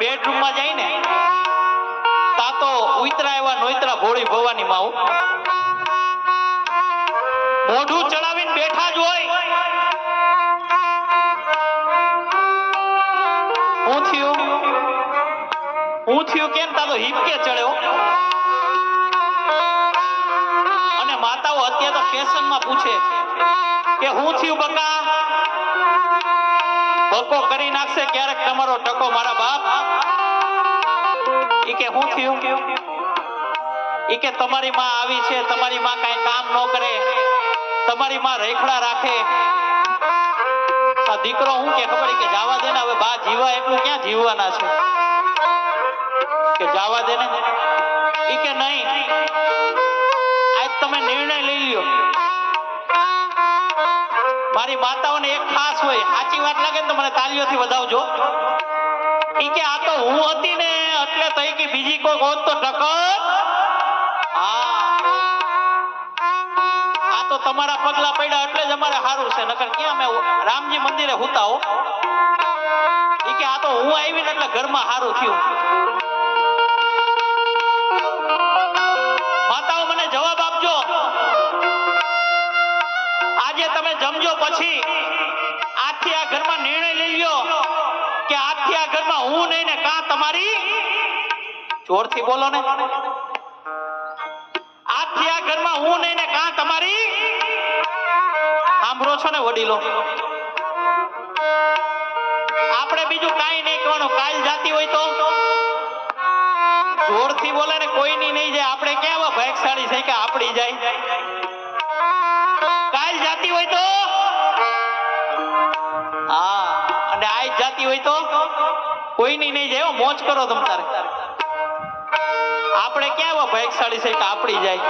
Bedroom માં જાય ને તા તો ઉતરા એવા નોતરા ભોળી ભવાની માં મોઢું ચડાવીને બેઠા જ હોય. હું થયું કેમ તા તો હિપકે ચડ્યો. અને માતાઓ અત્યારે તો ફેશન માં પૂછે કે હું થયું બકા, બકો કરી નાખશે ક્યારેક તમારો ટકો મારા બાપ. ઈ કે હું થયું? ઈ કે તમારી માં આવી છે, તમારી માં કઈ કામ ન કરે, તમારી માં રેખડા રાખે. આ દીકરો હું કે ખબર કે જાવા દે ને, હવે બા જીવા એટલું ક્યાં જીવવાના છે કે જાવા દે ને. ઈ કે નહીં, આજ તમે નિર્ણય લઈ લ્યો. મારી માતાઓને એક ખાસ હોય, સાચી વાત લાગે ને તો મને તાલીઓથી વધાવજો. ઈ કે આ તો હું હતી ને એટલે તઈ કે બીજી કોઈ હોત તો ટકર. આ તો તમારા પગલા પડ્યા એટલે જ અમારે સારું છે, નકર ક્યાં અમે રામજી મંદિરે હુતા હો. ઈ કે આ તો હું આવી ને એટલે ઘરમાં સારું થયું. માતાઓ મને જવાબ આપજો. આજે તમે જમજો પછી આજથી આ ઘરમાં નિર્ણય લઈ લ્યો કે આજથી આ ઘરમાં હું નહીં ને કાં તમારી, જોરથી બોલો ને, આજથી આ ઘરમાં હું નહીં ને કાં તમારી. સાંભળો છો ને વડીલો, આપણે બીજું કાંઈ નહીં કહેવાનું. કાલ જાતી હોય તો જોરથી બોલે ને, કોઈની નહીં જાય. આપણે ક્યાં ભાગશાળી છે કે આપડી જાય. કાલ જાતી હોય તો હા, અને આજ જાતી હોય તો કોઈની નહીં જાય. મોજ કરો તમ તારે. આપણે ક્યાં ભાગશાળી છે કે આપડી જાય.